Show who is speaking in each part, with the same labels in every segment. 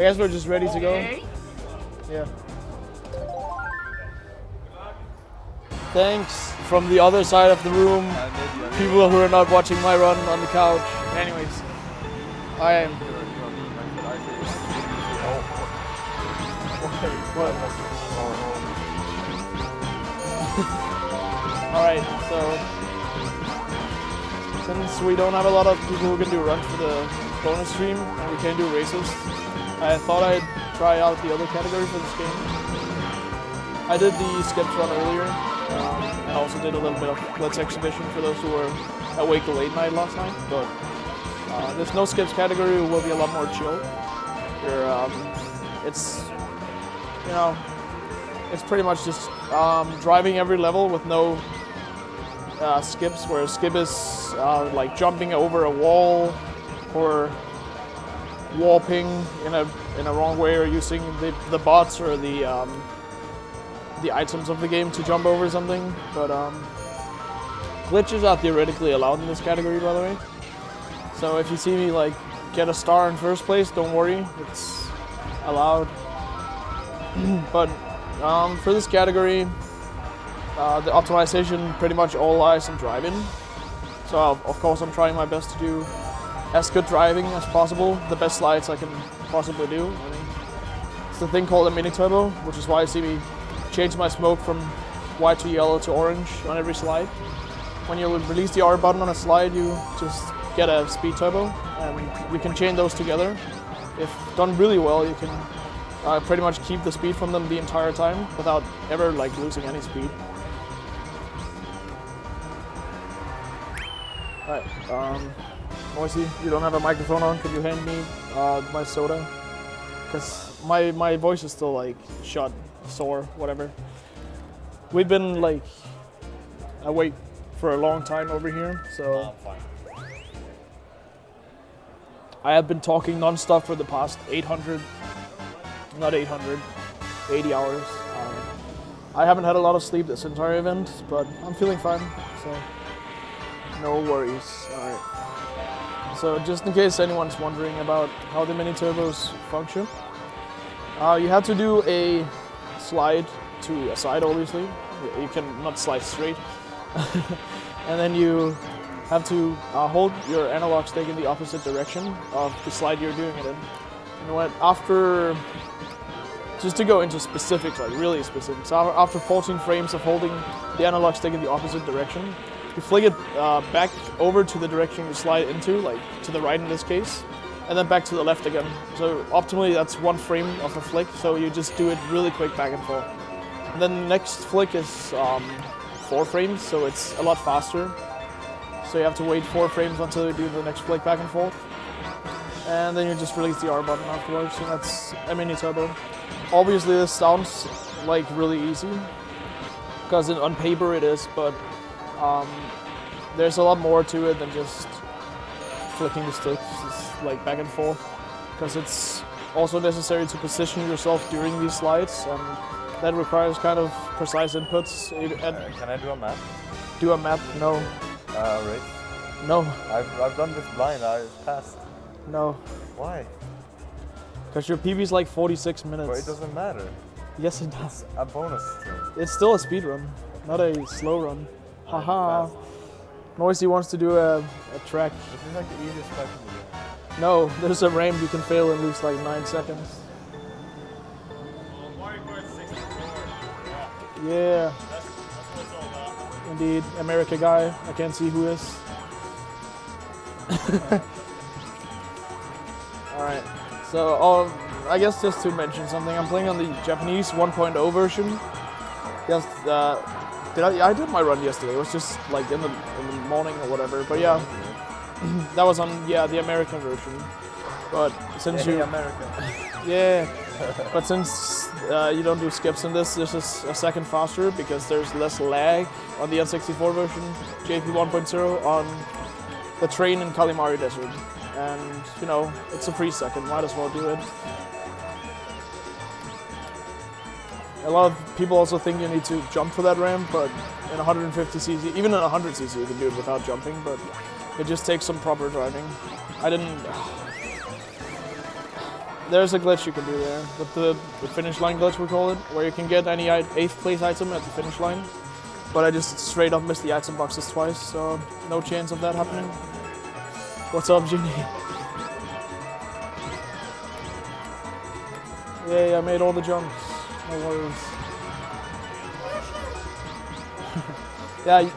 Speaker 1: I guess we're just ready to go. Yeah. Thanks from the other side of the room. People who are not watching my run on the couch. Anyways, I am. What? Alright, so since we don't have a lot of people who can do runs for the bonus stream and we can't do races, I thought I'd try out the other category for this game. I did the skips run earlier, and also did a little bit of Blitz exhibition for those who were awake late night last night, but this no skips category will be a lot more chill. It's, you know, it's pretty much just driving every level with no skips, where skip is like jumping over a wall or warping in a wrong way, or using the bots or the items of the game to jump over something. But glitches are theoretically allowed in this category, by the way. So if you see me like get a star in first place, don't worry, it's allowed. But for this category, the optimization pretty much all lies on driving. So of course I'm trying my best to do as good driving as possible, the best slides I can possibly do. I mean, it's the thing called a mini turbo, which is why you see me change my smoke from white to yellow to orange on every slide. When you release the R button on a slide, you just get a speed turbo, and you can chain those together. If done really well, you can pretty much keep the speed from them the entire time without ever like losing any speed. Alright, Moisey, you don't have a microphone on, could you hand me my soda? Because my voice is still like shut, sore, whatever. We've been like awake for a long time over here, so I have been talking non-stop for the past 80 hours. I haven't had a lot of sleep this entire event, but I'm feeling fine, so no worries. Alright. So just in case anyone's wondering about how the mini turbos function, you have to do a slide to a side, obviously. You can not slide straight. And then you have to hold your analog stick in the opposite direction of the slide you're doing it in. And when after, just to go into specifics, like really specifics, so after 14 frames of holding the analog stick in the opposite direction, you flick it back over to the direction you slide into, like to the right in this case, and then back to the left again. So optimally that's 1 frame of a flick, so you just do it really quick back and forth. And then the next flick is 4 frames, so it's a lot faster. So you have to wait 4 frames until you do the next flick back and forth. And then you just release the R button afterwards, and that's a mini turbo. Obviously this sounds like really easy, because on paper it is, but there's a lot more to it than just flicking the sticks, just like back and forth, because it's also necessary to position yourself during these slides, and that requires kind of precise inputs.
Speaker 2: Can I do a map?
Speaker 1: Do a map? No.
Speaker 2: Race?
Speaker 1: No.
Speaker 2: I've done this blind, I passed.
Speaker 1: No.
Speaker 2: Why?
Speaker 1: Because your PB's like 46 minutes.
Speaker 2: But it doesn't matter.
Speaker 1: Yes it does.
Speaker 2: It's a bonus thing.
Speaker 1: It's still a speed run, not a slow run. Haha. Moisey wants to do a track.
Speaker 2: This is like the easiest track in the game.
Speaker 1: No, there's a ramp you can fail and lose like 9 seconds.
Speaker 3: Mario Kart 64.
Speaker 1: Yeah.
Speaker 3: That's what it's all about.
Speaker 1: Indeed, America guy. I can't see who is. Alright, so I guess just to mention something, I'm playing on the Japanese 1.0 version. Yes, I did my run yesterday. It was just like in the morning or whatever. But yeah, that was on the American version. But since but since you don't do skips in this is a second faster because there's less lag on the N64 version, JP 1.0 on the train in Kalimari Desert. And you know, it's a free second, might as well do it. A lot of people also think you need to jump for that ramp, but in 150cc, even in 100cc you can do it without jumping, but it just takes some proper driving. there's a glitch you can do there with the finish line glitch, we call it, where you can get any 8th place item at the finish line. But I just straight up missed the item boxes twice, so no chance of that happening. What's up, Genie? Yay, I made all the jumps. No worries. Yeah,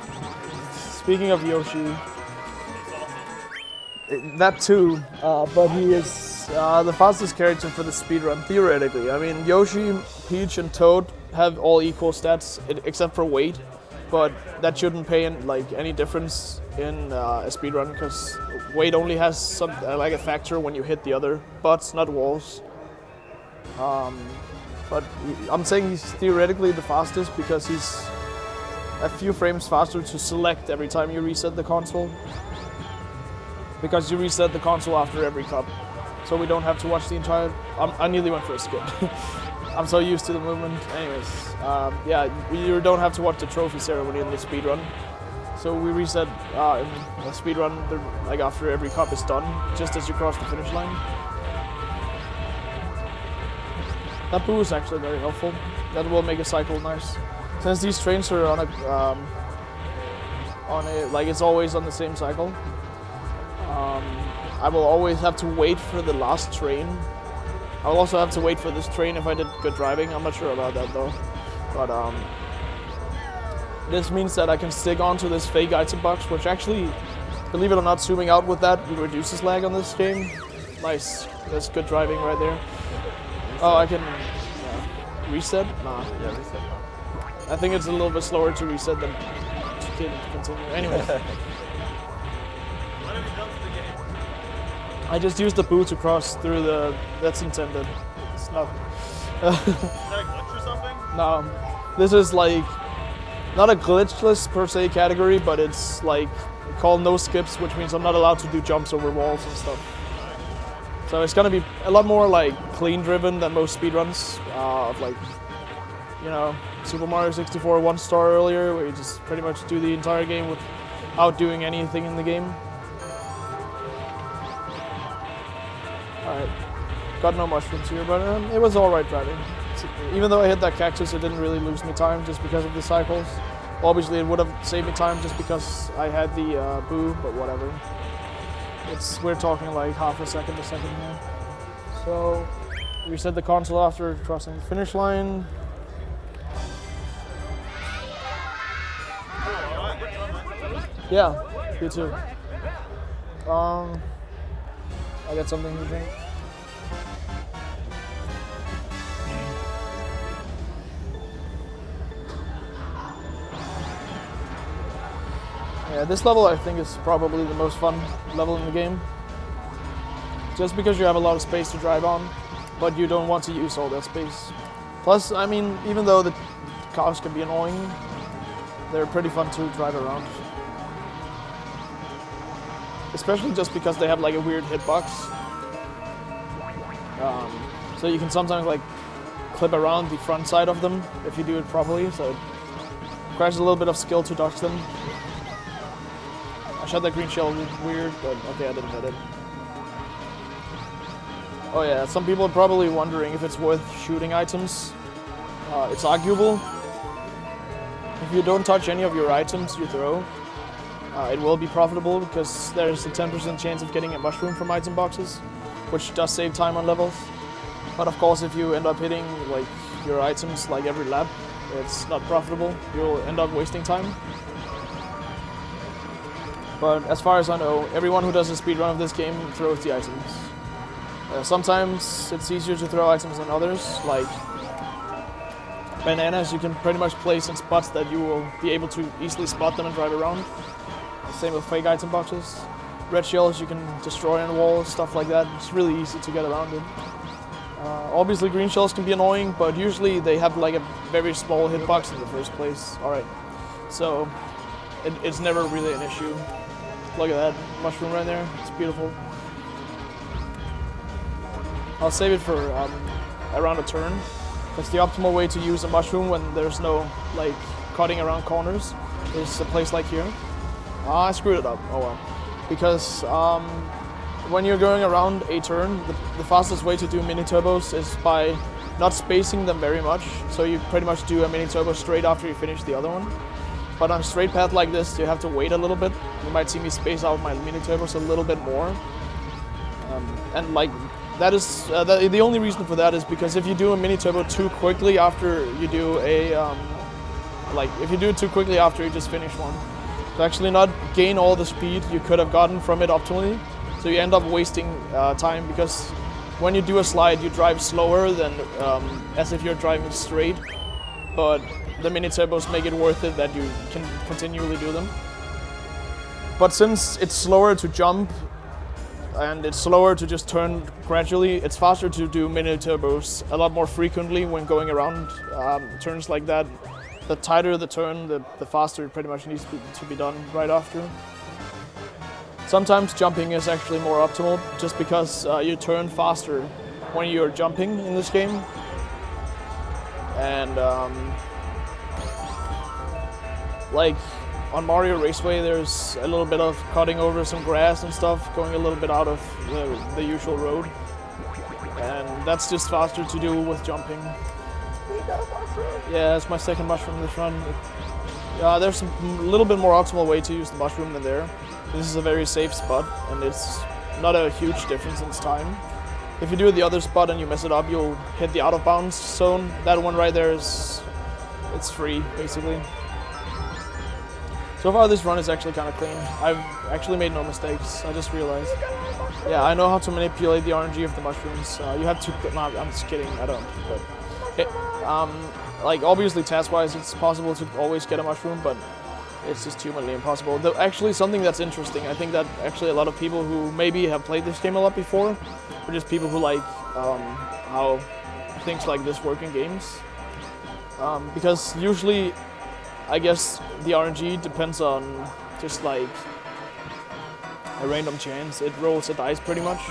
Speaker 1: speaking of Yoshi, that too, but he is the fastest character for the speedrun, theoretically. I mean, Yoshi, Peach, and Toad have all equal stats, except for weight, but that shouldn't pay any difference in a speedrun, because weight only has some like a factor when you hit the other butts, not walls. But I'm saying he's theoretically the fastest because he's a few frames faster to select every time you reset the console. Because you reset the console after every cup. So we don't have to watch the entire... I nearly went for a skip. I'm so used to the movement. Anyways, yeah, you don't have to watch the trophy ceremony in the speedrun. So we reset in the speedrun like after every cup is done, just as you cross the finish line. That boo is actually very helpful. That will make a cycle nice. Since these trains are on a like it's always on the same cycle. I will always have to wait for the last train. I will also have to wait for this train if I did good driving. I'm not sure about that though. But this means that I can stick onto this fake item box, which actually, believe it or not, zooming out with that reduces lag on this game. Nice. That's good driving right there. Oh, I can reset? Nah.
Speaker 2: Yeah, reset.
Speaker 1: I think it's a little bit slower to reset than to continue. Anyway.
Speaker 3: What have you done to the game?
Speaker 1: I just used the boo to cross through the... That's intended. It's not...
Speaker 3: Is that a glitch or something?
Speaker 1: No. This is like... Not a glitchless per se category, but it's like called no skips, which means I'm not allowed to do jumps over walls and stuff. So it's gonna be a lot more like clean driven than most speedruns of like, you know, Super Mario 64 1 star earlier, where you just pretty much do the entire game without doing anything in the game. Alright, got no mushrooms here, but it was alright driving. Even though I hit that cactus, it didn't really lose me time just because of the cycles. Obviously it would have saved me time just because I had the boo, but whatever. We're talking like half a second here. So, reset the console after crossing the finish line. Yeah, you too. I got something to drink. Yeah, this level I think is probably the most fun level in the game. Just because you have a lot of space to drive on, but you don't want to use all that space. Plus, I mean, even though the cars can be annoying, they're pretty fun to drive around. Especially just because they have like a weird hitbox. So you can sometimes like clip around the front side of them if you do it properly, so it requires a little bit of skill to dodge them. I shot that green shell weird, but okay, I didn't hit it. Oh yeah, some people are probably wondering if it's worth shooting items. It's arguable. If you don't touch any of your items you throw, it will be profitable because there's a 10% chance of getting a mushroom from item boxes, which does save time on levels. But of course, if you end up hitting like your items like every lap, it's not profitable. You'll end up wasting time. But as far as I know, everyone who does a speedrun of this game throws the items. Sometimes it's easier to throw items than others, like bananas you can pretty much place in spots that you will be able to easily spot them and drive around. Same with fake item boxes. Red shells you can destroy on walls, stuff like that. It's really easy to get around it. Obviously green shells can be annoying, but usually they have like a very small hitbox in the first place. Alright, so it's never really an issue. Look at that mushroom right there, it's beautiful. I'll save it for around a turn. That's the optimal way to use a mushroom when there's no like cutting around corners. Is a place like here. I screwed it up, oh well. Because when you're going around a turn, the fastest way to do mini turbos is by not spacing them very much. So you pretty much do a mini turbo straight after you finish the other one. But on a straight path like this, you have to wait a little bit. You might see me space out my mini turbos a little bit more. And like that is the only reason for that is because if you do a mini turbo too quickly after you do a if you do it too quickly after you just finish one, to actually not gain all the speed you could have gotten from it optimally. So you end up wasting time because when you do a slide, you drive slower than as if you're driving straight. But the mini turbos make it worth it that you can continually do them. But since it's slower to jump and it's slower to just turn gradually, it's faster to do mini turbos a lot more frequently when going around turns like that. The tighter the turn, the faster it pretty much needs to be done right after. Sometimes jumping is actually more optimal just because you turn faster when you're jumping in this game. And like on Mario Raceway, there's a little bit of cutting over some grass and stuff, going a little bit out of the usual road. And that's just faster to do with jumping. Yeah, it's my second mushroom this run. There's a little bit more optimal way to use the mushroom than there. This is a very safe spot, and it's not a huge difference in time. If you do the other spot and you mess it up, you'll hit the out of bounds zone. That one right there it's free, basically. So far this run is actually kind of clean. I've actually made no mistakes, I just realized. Yeah, I know how to manipulate the RNG of the mushrooms. You have to, no, I'm just kidding, I don't. But like obviously task-wise it's possible to always get a mushroom, but it's just humanly impossible. Though actually something that's interesting, I think that actually a lot of people who maybe have played this game a lot before, or just people who like how things like this work in games. Because usually, I guess the RNG depends on just like a random chance. It rolls a dice pretty much.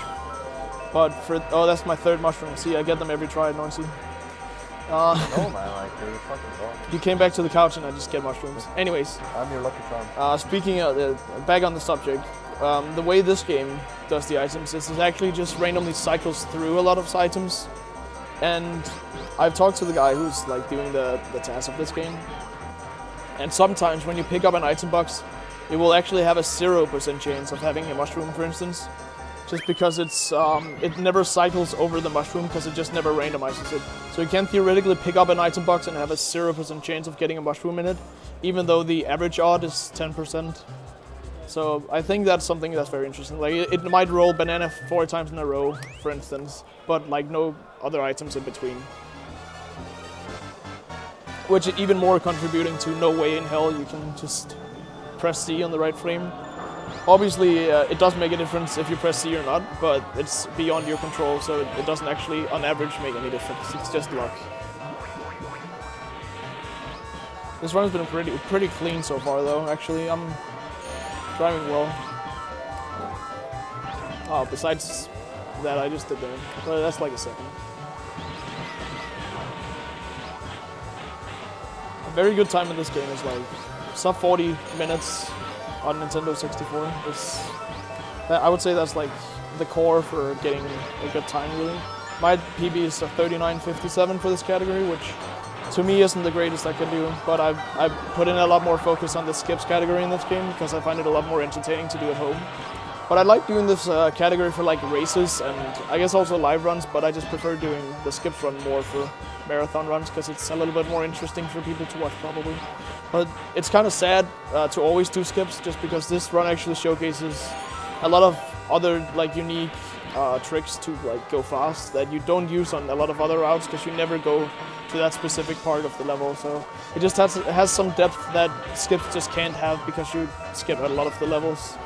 Speaker 1: But oh, that's my third mushroom. See, I get them every try, Noisy.
Speaker 2: No man, like you're fucking wrong.
Speaker 1: You came back to the couch and I just get mushrooms. Anyways.
Speaker 2: I'm your lucky charm.
Speaker 1: Speaking of, back on the subject, the way this game does the items is it actually just randomly cycles through a lot of items. And I've talked to the guy who's like doing the task of this game. And sometimes when you pick up an item box, it will actually have a 0% chance of having a mushroom, for instance. Just because it never cycles over the mushroom because it just never randomizes it. So you can theoretically pick up an item box and have a 0% chance of getting a mushroom in it, even though the average odd is 10%. So I think that's something that's very interesting. Like it might roll banana 4 times in a row, for instance, but like no other items in between. Which is even more contributing to no way in hell you can just press C on the right frame. Obviously, it does make a difference if you press C or not, but it's beyond your control, so it doesn't actually, on average, make any difference. It's just luck. This run has been pretty clean so far, though. Actually, I'm driving well. Oh, besides that, I just did there. But that's like a second. A very good time in this game is like sub 40 minutes. On Nintendo 64, I would say that's like the core for getting a good time, really. My PB is a 39.57 for this category, which to me isn't the greatest I can do, but I've put in a lot more focus on the skips category in this game because I find it a lot more entertaining to do at home. But I like doing this category for like races and I guess also live runs, but I just prefer doing the skips run more for marathon runs because it's a little bit more interesting for people to watch probably. But it's kind of sad to always do skips just because this run actually showcases a lot of other like unique tricks to like go fast that you don't use on a lot of other routes because you never go to that specific part of the level. So it just has some depth that skips just can't have because you skip a lot of the levels.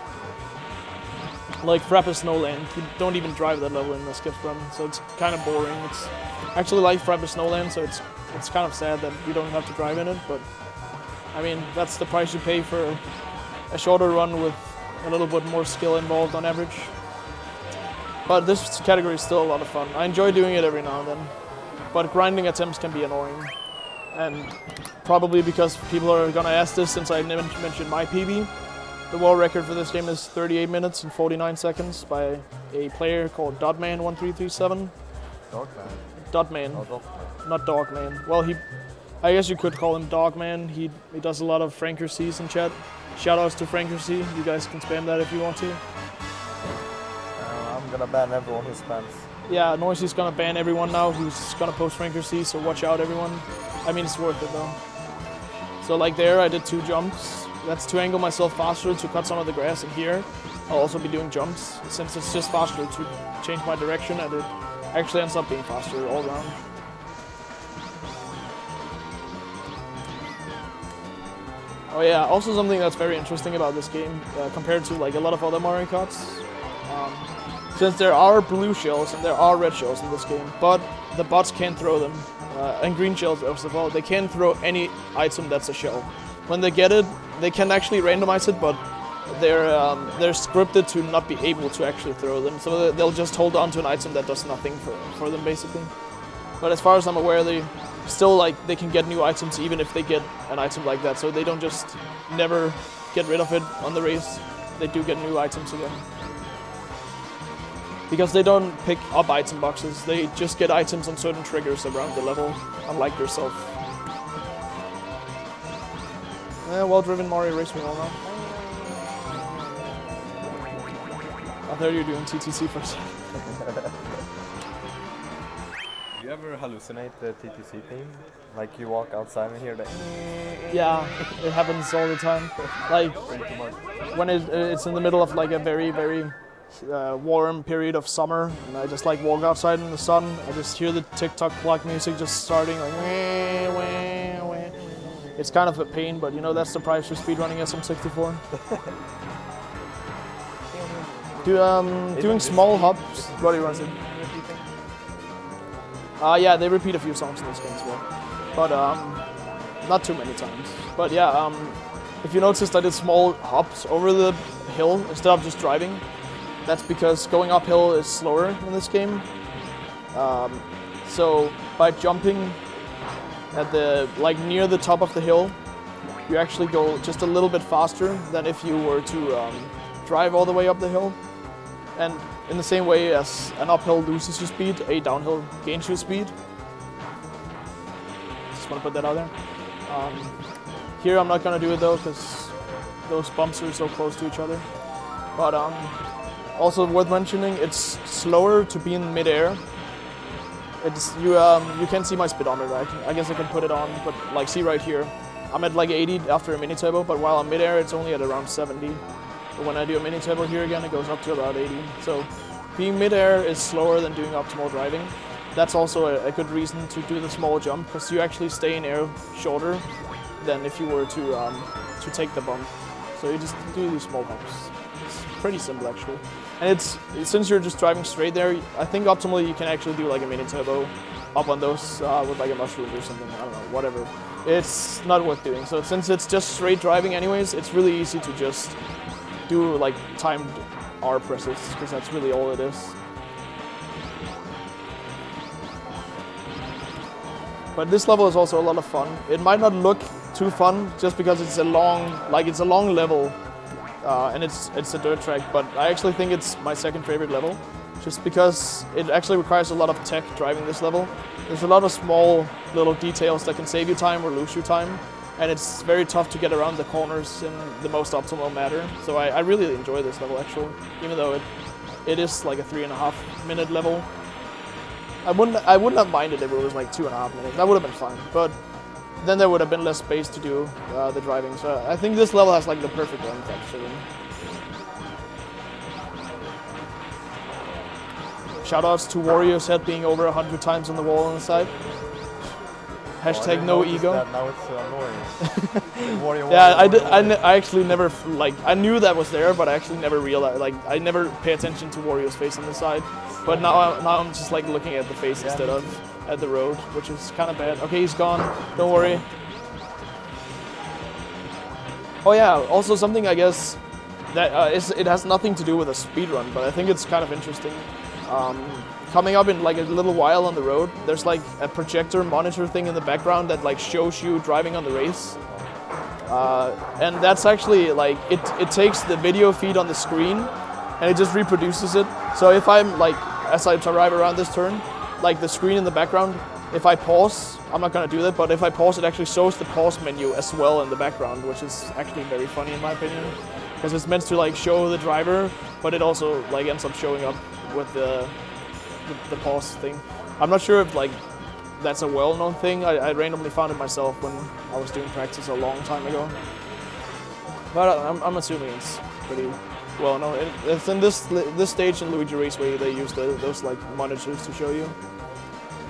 Speaker 1: Like Frappa Snowland, you don't even drive that level in the skips run, so it's kind of boring. It's actually like Frappa Snowland, so it's kind of sad that you don't have to drive in it, but I mean, that's the price you pay for a shorter run with a little bit more skill involved on average. But this category is still a lot of fun. I enjoy doing it every now and then, but grinding attempts can be annoying. And probably because people are gonna ask this since I mentioned my PB, The world record for this game is 38 minutes and 49 seconds by a player called Dotman1337.
Speaker 2: Dogman.
Speaker 1: Dotman,
Speaker 2: Oh, Dogman.
Speaker 1: not Dogman. Well, I guess you could call him Dogman. He does a lot of Frankercies in chat. Shoutouts to Frankersy. You guys can spam that if you want to.
Speaker 2: I'm gonna ban everyone who spams.
Speaker 1: Yeah, Noisy's gonna ban everyone now who's gonna post Frankersy, so watch out everyone. I mean, it's worth it though. So like there, I did 2 jumps. That's to angle myself faster to cut some of the grass, and here I'll also be doing jumps since it's just faster to change my direction, and it actually ends up being faster all around. Oh yeah, also something that's very interesting about this game compared to like a lot of other Mario Karts. Since there are blue shells and there are red shells in this game, but the bots can't throw them. And green shells, first of all, they can't throw any item that's a shell. When they get it, they can actually randomize it, but they're scripted to not be able to actually throw them. So they'll just hold on to an item that does nothing for them, basically. But as far as I'm aware, they still they can get new items even if they get an item like that. So they don't just never get rid of it on the race. They do get new items again. Because they don't pick up item boxes, they just get items on certain triggers around the level, unlike yourself. Well-driven Mario race we all know. I thought you were doing TTC for a second.
Speaker 2: Do you ever hallucinate the TTC theme? Like you walk outside and hear the
Speaker 1: Yeah, it happens all the time. Like when it's in the middle of like a very, very warm period of summer, and I just like walk outside in the sun. I just hear the TikTok clock music just starting like. Wah, wah, wah. It's kind of a pain, but you know that's the price for speedrunning SM64. Doing small hops. What do you want to say? Yeah, they repeat a few songs in this game as well, but not too many times. But yeah, if you noticed, I did small hops over the hill instead of just driving. That's because going uphill is slower in this game. So by jumping at the near the top of the hill, you actually go just a little bit faster than if you were to drive all the way up the hill. And in the same way as an uphill loses your speed, a downhill gains your speed. Just want to put that out there. Here I'm not gonna do it though, because those bumps are so close to each other. But also worth mentioning, it's slower to be in midair. It's you can't see my speedometer. I guess I can put it on, but like see right here, I'm at like 80 after a mini turbo, but while I'm midair, it's only at around 70. But when I do a mini turbo here again, it goes up to about 80. So being midair is slower than doing optimal driving. That's also a good reason to do the small jump, because you actually stay in air shorter than if you were to take the bump. So you just do these small bumps. It's pretty simple actually. And since you're just driving straight there, I think optimally you can actually do like a mini turbo up on those with like a mushroom or something. I don't know, whatever. It's not worth doing. So since it's just straight driving anyways, it's really easy to just do like timed R presses, because that's really all it is. But this level is also a lot of fun. It might not look too fun just because it's a long level. And it's a dirt track, but I actually think it's my second favorite level, just because it actually requires a lot of tech driving this level. There's a lot of small little details that can save you time or lose you time, and it's very tough to get around the corners in the most optimal manner. So I really enjoy this level actually, even though it is like a 3.5 minute level. I wouldn't have minded if it was like 2.5 minutes. That would have been fine, but then there would have been less space to do the driving. So I think this level has like the perfect length actually. Shoutouts to Warrior's head being over 100 times on the wall on the side. Hashtag no ego.
Speaker 2: That. Now it's annoying. Warrior,
Speaker 1: Yeah,
Speaker 2: Warrior.
Speaker 1: I actually never I knew that was there, but I actually never realized. Like I never pay attention to Warrior's face on the side. But now I'm just like looking at the face instead of at the road, which is kind of bad. Okay, he's gone. Don't worry. Oh yeah, also something I guess that it has nothing to do with a speed run, but I think it's kind of interesting. Coming up in like a little while on the road, there's like a projector monitor thing in the background that like shows you driving on the race. and that's actually like it takes the video feed on the screen and it just reproduces it. So if I'm like, as I drive around this turn, like the screen in the background, if I pause, I'm not gonna do that, but if I pause, it actually shows the pause menu as well in the background, which is actually very funny in my opinion, because it's meant to like show the driver, but it also like ends up showing up with the pause thing. I'm not sure if like that's a well-known thing. I randomly found it myself when I was doing practice a long time ago, but I'm assuming it's pretty well known. It's in this stage in Luigi Raceway they use those like monitors to show you.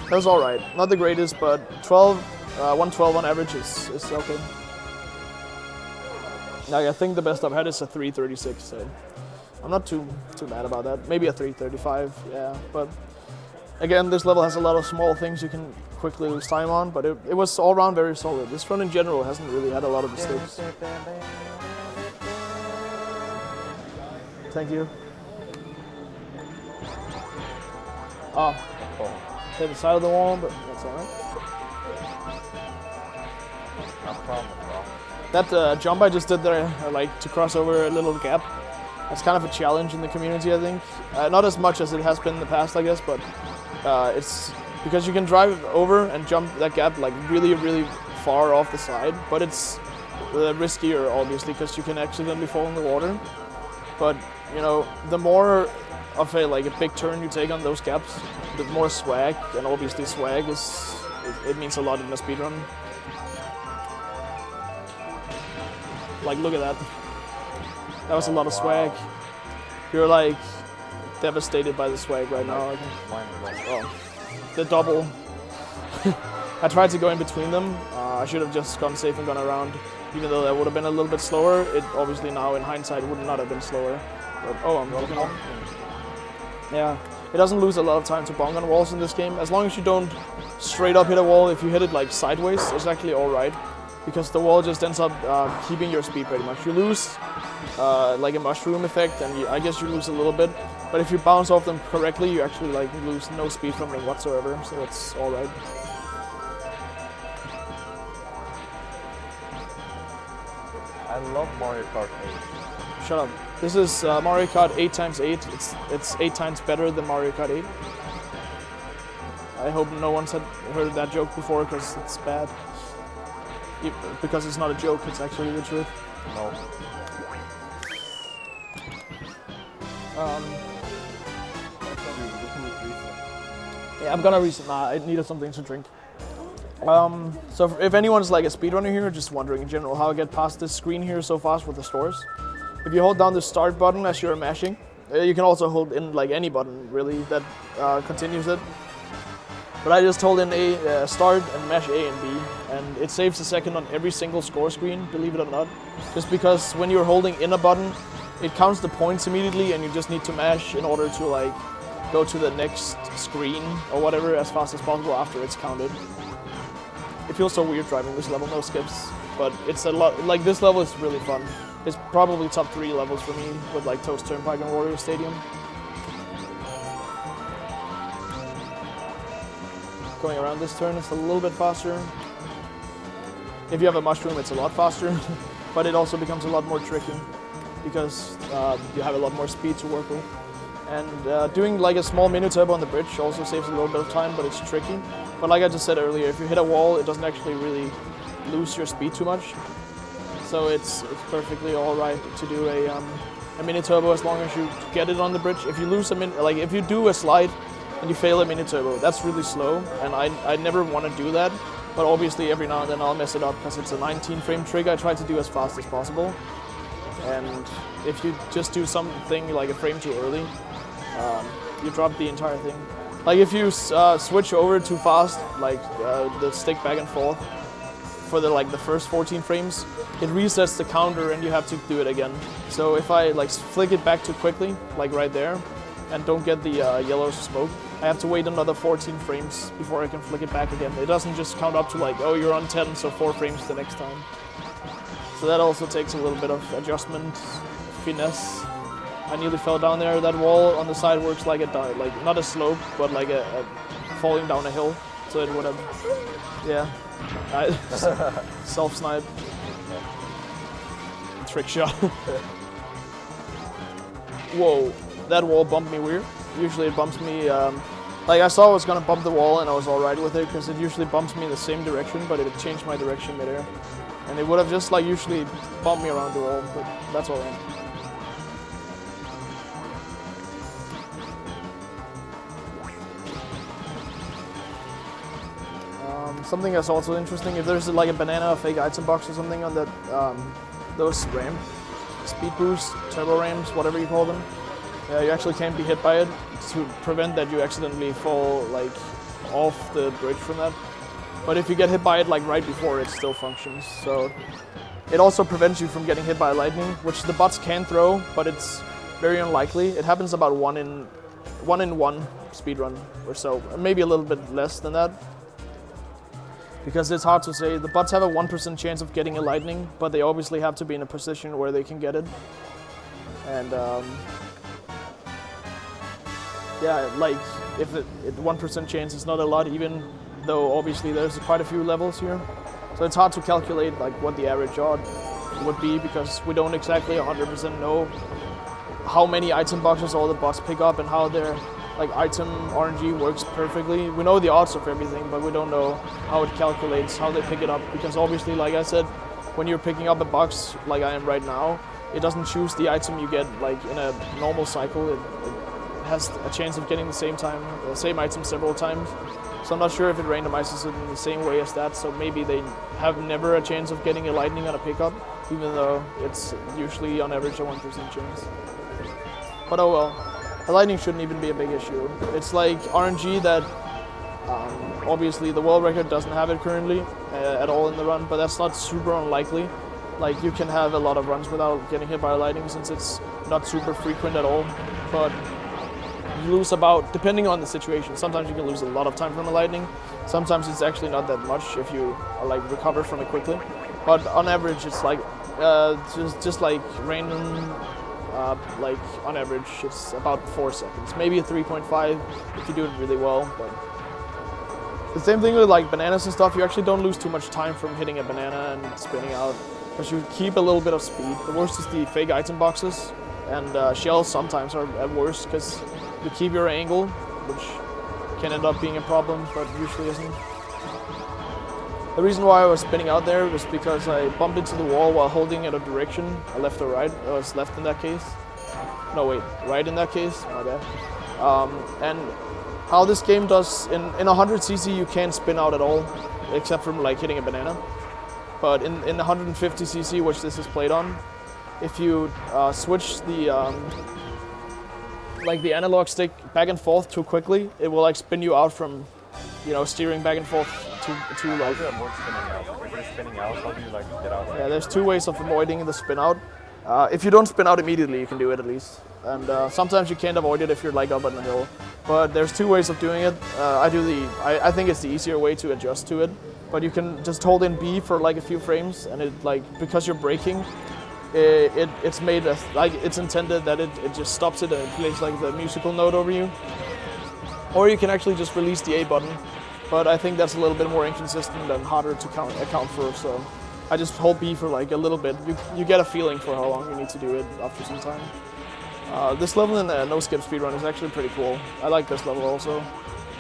Speaker 1: That was all right. Not the greatest, but 112 on average is okay. Like, I think the best I've had is a 336, so I'm not too mad about that. Maybe a 335, yeah. But again, this level has a lot of small things you can quickly lose time on, but it was all around very solid. This run in general hasn't really had a lot of mistakes. Thank you. Oh. Hit the side of the wall, but that's alright.
Speaker 2: No problem, bro.
Speaker 1: That jump I just did there, like to cross over a little gap, that's kind of a challenge in the community, I think. Not as much as it has been in the past, I guess, but it's because you can drive over and jump that gap like really, really far off the side, but it's riskier, obviously, because you can accidentally fall in the water. But, you know, the more of a big turn you take on those gaps, the more swag, and obviously swag it means a lot in a speedrun. Like, look at that. That was a lot of swag. You're like devastated by the swag right now. Oh, the double. I tried to go in between them. I should have just gone safe and gone around. Even though that would have been a little bit slower, it obviously now in hindsight would not have been slower. But, oh, I'm looking up. Yeah, it doesn't lose a lot of time to bonk on walls in this game. As long as you don't straight up hit a wall, if you hit it like sideways, it's actually alright. Because the wall just ends up keeping your speed pretty much. You lose like a mushroom effect, and I guess you lose a little bit. But if you bounce off them correctly, you actually like lose no speed from them whatsoever, so it's alright.
Speaker 2: I love Mario Kart 8.
Speaker 1: Shut up. This is Mario Kart 8x8. It's 8 times better than Mario Kart 8. I hope no one's heard that joke before, because it's bad. Because it's not a joke, it's actually the truth.
Speaker 2: No.
Speaker 1: Yeah, I'm gonna reset. Nah, I needed something to drink. So if anyone's like a speedrunner here, just wondering in general how I get past this screen here so fast with the stores. If you hold down the start button as you're mashing, you can also hold in like any button really that continues it. But I just hold in A, start and mash A and B, and it saves a second on every single score screen, believe it or not. Just because when you're holding in a button, it counts the points immediately, and you just need to mash in order to like go to the next screen or whatever as fast as possible after it's counted. It feels so weird driving this level, no skips, but it's a lot. Like this level is really fun. It's probably top 3 levels for me with like Toast Turnpike and Warrior Stadium. Going around this turn, it's a little bit faster. If you have a mushroom, it's a lot faster, but it also becomes a lot more tricky because you have a lot more speed to work with. And doing like a small mini turbo on the bridge also saves a little bit of time, but it's tricky. But like I just said earlier, if you hit a wall, it doesn't actually really lose your speed too much. So it's perfectly all right to do a mini turbo as long as you get it on the bridge. If you lose if you do a slide and you fail a mini turbo, that's really slow, and I never want to do that. But obviously every now and then I'll mess it up because it's a 19 frame trick I try to do as fast as possible. And if you just do something like a frame too early, you drop the entire thing. Like if you switch over too fast, like the stick back and forth for the first 14 frames, it resets the counter and you have to do it again. So if I like flick it back too quickly, like right there, and don't get the yellow smoke, I have to wait another 14 frames before I can flick it back again. It doesn't just count up to like, oh, you're on 10, so 4 frames the next time. So that also takes a little bit of adjustment, finesse. I nearly fell down there. That wall on the side works like not a slope, but like a falling down a hill. So it would have, yeah, self-snipe. trick shot. Whoa, that wall bumped me weird. Usually it bumps me, like I saw I was gonna bump the wall and I was alright with it because it usually bumps me in the same direction, but it changed my direction midair. And it would have just like usually bumped me around the wall, but that's alright. Something that's also interesting, if there's like a banana, a fake item box or something on that, those ramp, speed boost, turbo ramps, whatever you call them, you actually can't be hit by it to prevent that you accidentally fall like off the bridge from that. But if you get hit by it like right before, it still functions. So it also prevents you from getting hit by lightning, which the bots can throw, but it's very unlikely. It happens about one in one speedrun or so, maybe a little bit less than that. Because it's hard to say. The bots have a 1% chance of getting a lightning, but they obviously have to be in a position where they can get it. And yeah, like if the 1% chance is not a lot, even though obviously there's quite a few levels here. So it's hard to calculate like what the average odd would be because we don't exactly 100% know how many item boxes all the bots pick up and how their like item RNG works perfectly. We know the odds of everything, but we don't know how it calculates, how they pick it up. Because obviously, like I said, when you're picking up a box like I am right now, it doesn't choose the item you get like in a normal cycle. It has a chance of getting the same item several times. So I'm not sure if it randomizes it in the same way as that. So maybe they have never a chance of getting a lightning on a pickup, even though it's usually on average a 1% chance. But oh well. The lightning shouldn't even be a big issue. It's like RNG that obviously the world record doesn't have it currently at all in the run, but that's not super unlikely. Like you can have a lot of runs without getting hit by lightning since it's not super frequent at all. But you lose about, depending on the situation, sometimes you can lose a lot of time from a lightning. Sometimes it's actually not that much if you like recover from it quickly. But on average, it's like just like random. Like on average, it's about 4 seconds, maybe a 3.5 if you do it really well. But the same thing with like bananas and stuff. You actually don't lose too much time from hitting a banana and spinning out, because you keep a little bit of speed. The worst is the fake item boxes, and shells sometimes are at worst because you keep your angle, which can end up being a problem, but usually isn't. The reason why I was spinning out there was because I bumped into the wall while holding it a direction, a left or right. It was left in that case. No wait, right in that case, my bad. And how this game does, in 100cc you can't spin out at all, except from like hitting a banana. But in 150cc, which this is played on, if you switch the like the analog stick back and forth too quickly, it will like spin you out from, you know, steering back and forth too
Speaker 2: How
Speaker 1: like.
Speaker 2: do you avoid spinning out? If you're spinning out, how do you like get out?
Speaker 1: Yeah, there's two ways of avoiding the spin out. If you don't spin out immediately, you can do it at least. And sometimes you can't avoid it if you're like up on the hill. But there's two ways of doing it. I think it's the easier way to adjust to it. But you can just hold in B for like a few frames, and it like, because you're braking, it's made like it's intended that it just stops it and it plays like the musical note over you. Or you can actually just release the A button. But I think that's a little bit more inconsistent and harder to account for, so I just hold B for like a little bit. You get a feeling for how long you need to do it after some time. This level in the no skip speedrun is actually pretty cool. I like this level also.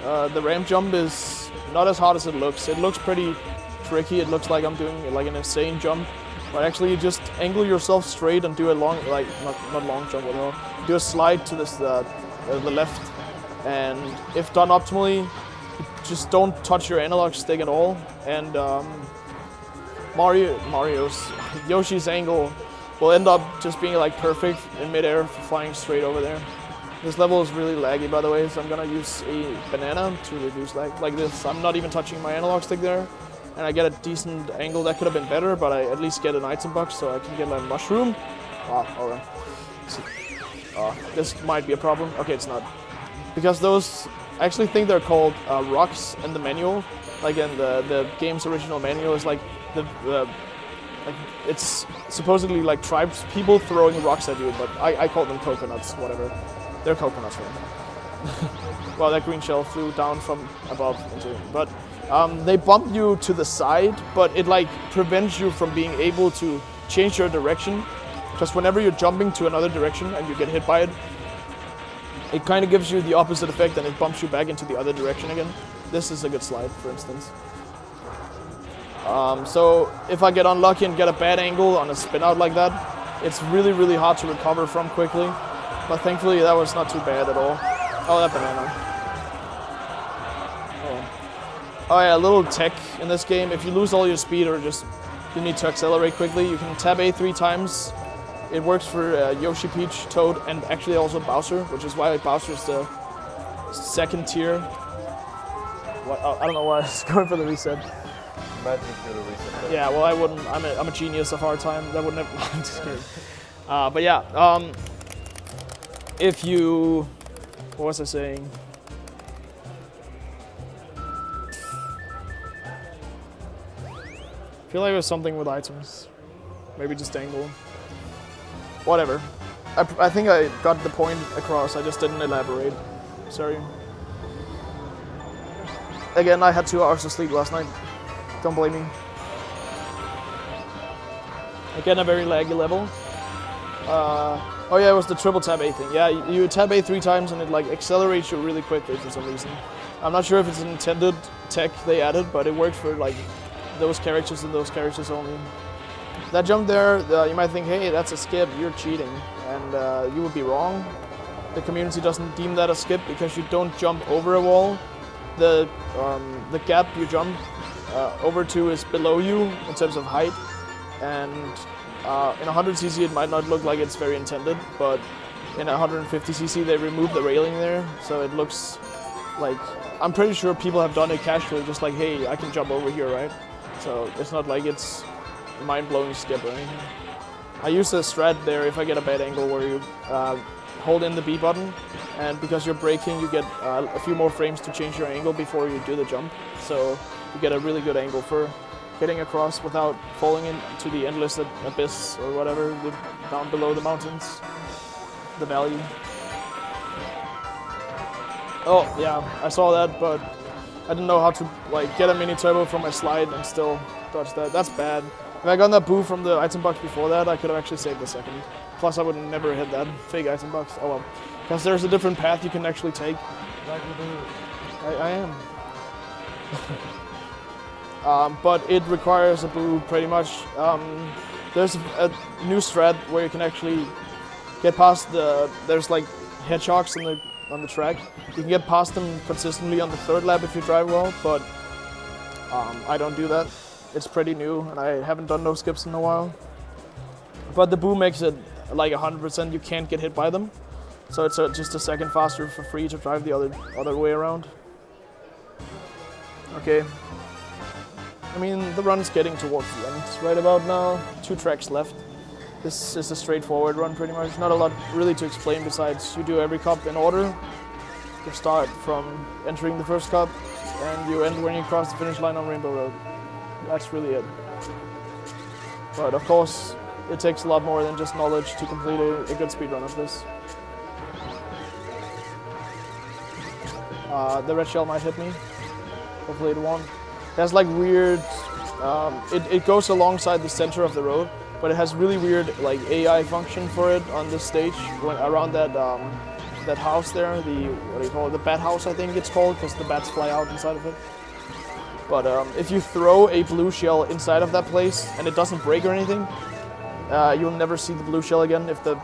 Speaker 1: The ramp jump is not as hard as it looks. It looks pretty tricky. It looks like I'm doing like an insane jump. But actually you just angle yourself straight and do a long, like not long jump at all. Do a slide to this the left, and if done optimally, just don't touch your analog stick at all, and Yoshi's angle will end up just being like perfect in midair, flying straight over there. This level is really laggy, by the way, so I'm gonna use a banana to reduce lag. Like this, I'm not even touching my analog stick there, and I get a decent angle. That could have been better, but I at least get an item box, so I can get my mushroom. Ah, alright. This might be a problem. Okay, it's not. Because those, I actually think they're called rocks in the manual. Like in the game's original manual is like like it's supposedly like tribes people throwing rocks at you, but I call them coconuts, whatever. They're coconuts, right? Well, that green shell flew down from above into it. But they bump you to the side, but it like prevents you from being able to change your direction, because whenever you're jumping to another direction and you get hit by it, it kind of gives you the opposite effect and it bumps you back into the other direction again. This is a good slide, for instance. So if I get unlucky and get a bad angle on a spin out like that, it's really, really hard to recover from quickly. But thankfully that was not too bad at all. Oh, that banana. Oh yeah, a little tech in this game. If you lose all your speed or just you need to accelerate quickly, you can tab A 3 times. It works for Yoshi, Peach, Toad, and actually also Bowser, which is why Bowser's the second tier. What? Oh, I don't know why I was going for the reset.
Speaker 2: Imagine if you would have reset that.
Speaker 1: Yeah, well, I wouldn't. I'm a genius of hard time. That would never. I'm just kidding. But yeah, if you, what was I saying? I feel like it was something with items. Maybe just angle. Whatever. I think I got the point across. I just didn't elaborate. Sorry. Again, I had 2 hours of sleep last night. Don't blame me. Again, a very laggy level. Oh yeah, it was the triple tab A thing. Yeah, you tab A 3 times and it like accelerates you really quickly for some reason. I'm not sure if it's an intended tech they added, but it worked for like those characters and those characters only. That jump there, you might think, hey, that's a skip, you're cheating. And you would be wrong. The community doesn't deem that a skip because you don't jump over a wall. The gap you jump over to is below you in terms of height. And in 100cc it might not look like it's very intended, but in 150cc they removed the railing there, so it looks like, I'm pretty sure people have done it casually, just like, hey, I can jump over here, right? So it's not like it's a mind-blowing skip or anything. I use a strat there if I get a bad angle where you hold in the B button, and because you're braking you get a few more frames to change your angle before you do the jump, so you get a really good angle for getting across without falling into the endless abyss or whatever, down below the mountains, the valley. Oh yeah, I saw that, but I didn't know how to like get a mini turbo from my slide and still dodge that. That's bad. If I got that boo from the item box before that, I could have actually saved a second. Plus I would never hit that fake item box. Oh well. Because there's a different path you can actually take. I am. But it requires a boo pretty much. There's a new strat where you can actually get past there's like hedgehogs on the track. You can get past them consistently on the 3rd lap if you drive well, but I don't do that. It's pretty new and I haven't done no skips in a while. But the boo makes it like 100% you can't get hit by them. So it's just a second faster for free to drive the other way around. Okay. I mean, the run's getting towards the end right about now. 2 tracks left. This is a straightforward run pretty much. Not a lot really to explain besides you do every cup in order. You start from entering the first cup and you end when you cross the finish line on Rainbow Road. That's really it. But of course, it takes a lot more than just knowledge to complete a good speedrun of this. The red shell might hit me. Hopefully it won't. It has like weird, it goes alongside the center of the road, but it has really weird like AI function for it on this stage when around that house there, what do you call it, the bat house I think it's called, because the bats fly out inside of it. But if you throw a blue shell inside of that place and it doesn't break or anything, you'll never see the blue shell again if the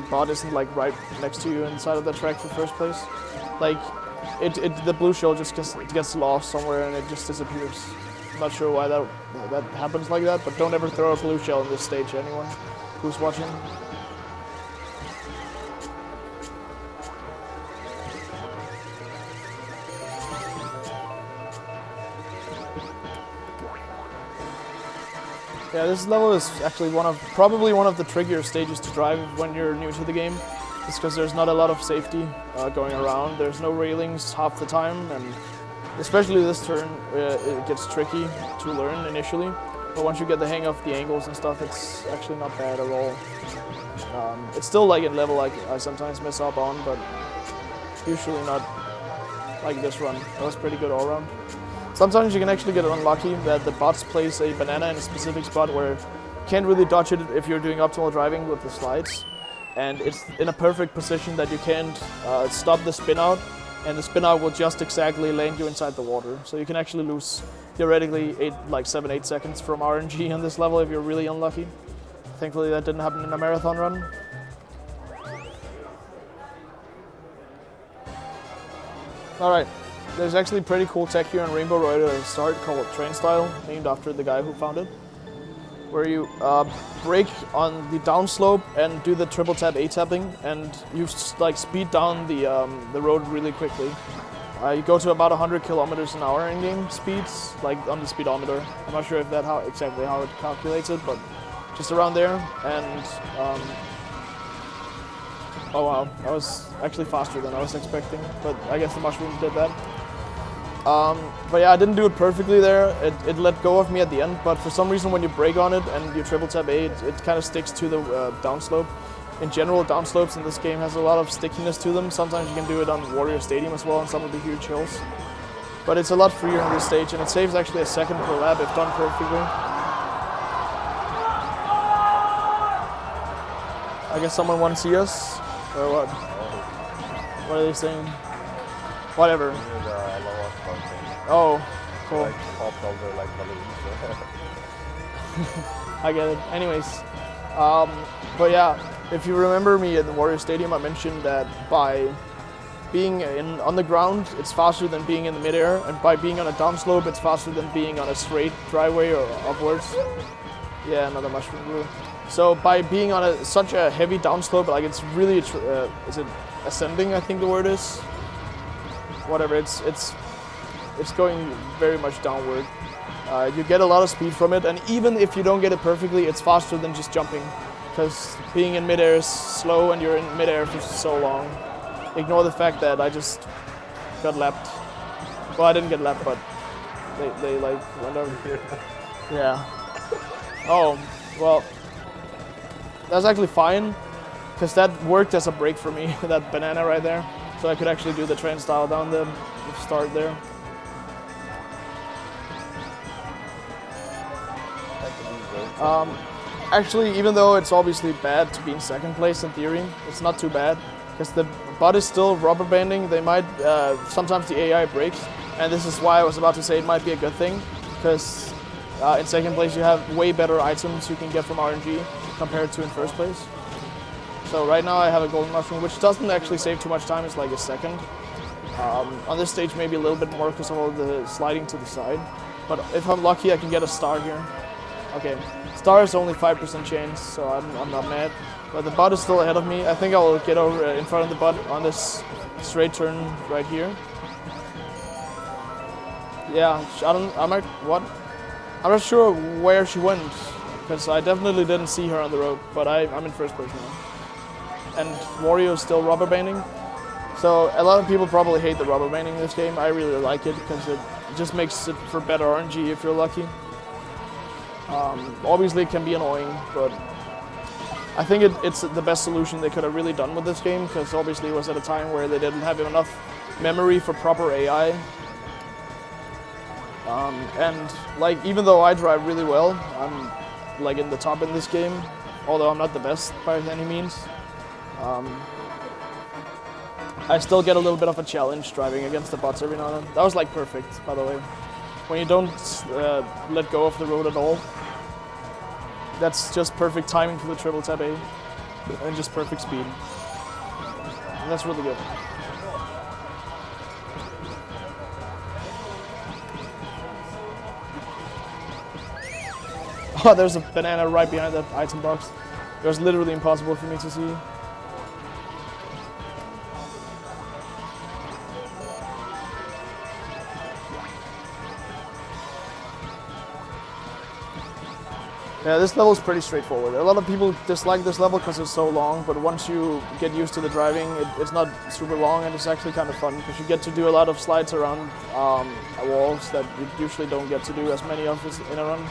Speaker 1: bot isn't like right next to you inside of that track for first place. Like the blue shell just gets lost somewhere and it just disappears. I'm not sure why that happens like that, but don't ever throw a blue shell in this stage, anyone who's watching. Yeah, this level is actually probably one of the trickier stages to drive when you're new to the game. It's because there's not a lot of safety going around. There's no railings half the time, and especially this turn, it gets tricky to learn initially. But once you get the hang of the angles and stuff, it's actually not bad at all. It's still like a level I sometimes mess up on, but usually not like this run. That was pretty good all around. Sometimes you can actually get unlucky that the bots place a banana in a specific spot where can't really dodge it if you're doing optimal driving with the slides. And it's in a perfect position that you can't stop the spin out, and the spin out will just exactly land you inside the water. So you can actually lose theoretically 7, 8 seconds from RNG on this level if you're really unlucky. Thankfully that didn't happen in a marathon run. Alright, there's actually pretty cool tech here in Rainbow Road at the start called Train Style, named after the guy who found it. Where you brake on the downslope and do the triple tap A-tapping, and you speed down the road really quickly. You go to about 100 kilometers an hour in game speeds, like on the speedometer. I'm not sure if that exactly how it calculates it, but just around there. And oh wow, that was actually faster than I was expecting, but I guess the mushrooms did that. But yeah, I didn't do it perfectly there. It let go of me at the end, but for some reason when you brake on it and you triple tap A, it kind of sticks to the downslope. In general, downslopes in this game has a lot of stickiness to them. Sometimes you can do it on Warrior Stadium as well on some of the huge hills. But it's a lot freer in this stage, and it saves actually a second per lap if done perfectly. I guess someone wants to see us, or what? What are they saying? Whatever. Oh, cool.
Speaker 2: Like popped over like balloons.
Speaker 1: I get it. Anyways, but yeah, if you remember me at the Warrior Stadium, I mentioned that by being on the ground, it's faster than being in the midair, and by being on a downslope, it's faster than being on a straight driveway or upwards. Yeah, another mushroom brew. So by being on such a heavy downslope, like it's really, is it ascending? I think the word is. Whatever, it's going very much downward. You get a lot of speed from it, and even if you don't get it perfectly, it's faster than just jumping. Because being in midair is slow, and you're in midair for so long. Ignore the fact that I just got lapped. Well, I didn't get lapped, but they like went over here. Yeah. Oh, well, that's actually fine, because that worked as a break for me, that banana right there. So I could actually do the train style down the start there. Actually, even though it's obviously bad to be in second place in theory, it's not too bad, because the bot is still rubber banding. They might, sometimes the AI breaks, and this is why I was about to say it might be a good thing, because in second place you have way better items you can get from RNG compared to in first place. So right now I have a golden mushroom, which doesn't actually save too much time, it's like a second. On this stage maybe a little bit more because of all the sliding to the side, but if I'm lucky I can get a star here. Okay, star is only 5% chance, so I'm not mad. But the bot is still ahead of me. I think I will get over in front of the bot on this straight turn right here. Yeah, I'm not sure where she went, because I definitely didn't see her on the road, but I'm in first place now. And Wario is still rubber banding. So a lot of people probably hate the rubber banding in this game. I really like it because it just makes it for better RNG if you're lucky. Obviously it can be annoying, but I think it's the best solution they could have really done with this game, because obviously it was at a time where they didn't have enough memory for proper AI. And like, even though I drive really well, I'm like in the top in this game, although I'm not the best by any means. I still get a little bit of a challenge driving against the bots every now and then. That was like perfect, by the way. When you don't let go of the road at all, that's just perfect timing for the triple tap A, and just perfect speed. And that's really good. Oh, there's a banana right behind that item box. It was literally impossible for me to see. Yeah, this level is pretty straightforward. A lot of people dislike this level because it's so long, but once you get used to the driving, it's not super long, and it's actually kind of fun because you get to do a lot of slides around walls that you usually don't get to do as many of in a run.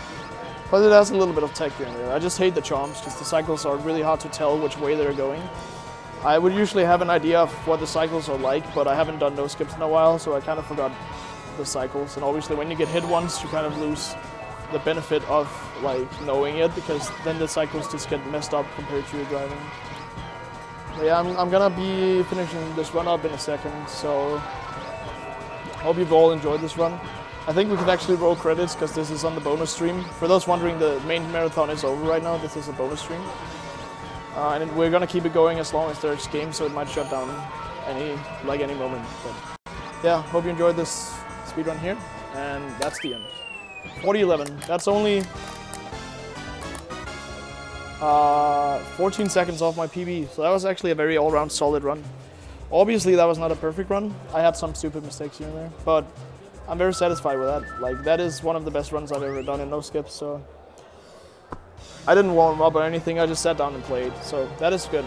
Speaker 1: But it has a little bit of tech here and there. I just hate the chomps because the cycles are really hard to tell which way they're going. I would usually have an idea of what the cycles are like, but I haven't done no skips in a while, so I kind of forgot the cycles. And obviously when you get hit once, you kind of lose the benefit of like knowing it, because then the cycles just get messed up compared to your driving. But yeah, I'm gonna be finishing this run up in a second, so hope you've all enjoyed this run. I think we could actually roll credits because this is on the bonus stream. For those wondering, the main marathon is over right now. This is a bonus stream. And we're gonna keep it going as long as there's games, so it might shut down any moment. But yeah, hope you enjoyed this speedrun here, and that's the end. 40:11. That's only 14 seconds off my PB, so that was actually a very all-round solid run. Obviously, that was not a perfect run. I had some stupid mistakes here and there, but I'm very satisfied with that. Like, that is one of the best runs I've ever done in no skips, so I didn't warm up or anything, I just sat down and played, so that is good.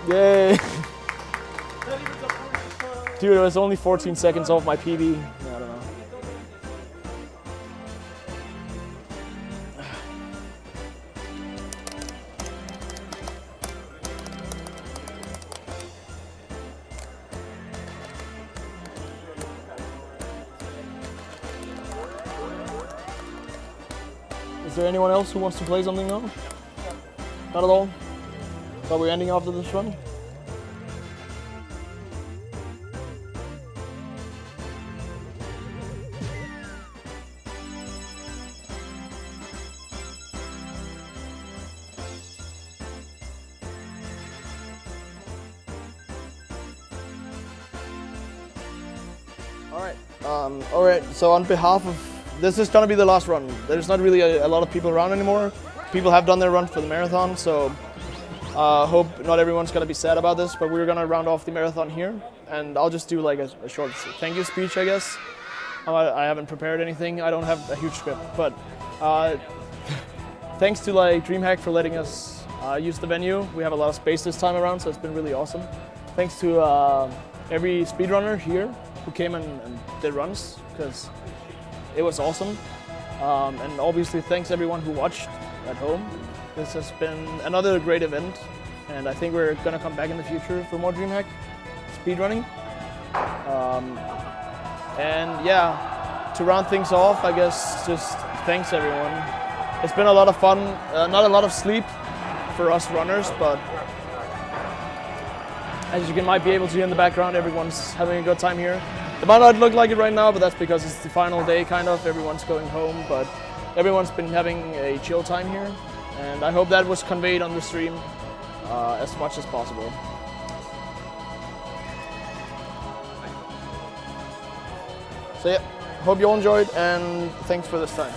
Speaker 1: Yay! Dude, it was only 14 seconds off my PB. I don't know. Is there anyone else who wants to play something now? Not at all? Are we ending after this run? Alright, so on behalf of, this is gonna be the last run. There's not really a lot of people around anymore. People have done their run for the marathon, so hope not everyone's gonna be sad about this, but we're gonna round off the marathon here, and I'll just do like a short thank you speech, I guess. I haven't prepared anything. I don't have a huge script, but thanks to like DreamHack for letting us use the venue. We have a lot of space this time around, so it's been really awesome. Thanks to every speedrunner here who came and did runs, because it was awesome. And obviously thanks everyone who watched at home. This has been another great event, and I think we're gonna come back in the future for more DreamHack speedrunning. And yeah, to round things off, I guess just thanks everyone. It's been a lot of fun, not a lot of sleep for us runners, but as you might be able to hear in the background, everyone's having a good time here. It might not look like it right now, but that's because it's the final day, kind of. Everyone's going home, but everyone's been having a chill time here. And I hope that was conveyed on the stream as much as possible. So yeah, hope you all enjoyed, and thanks for this time.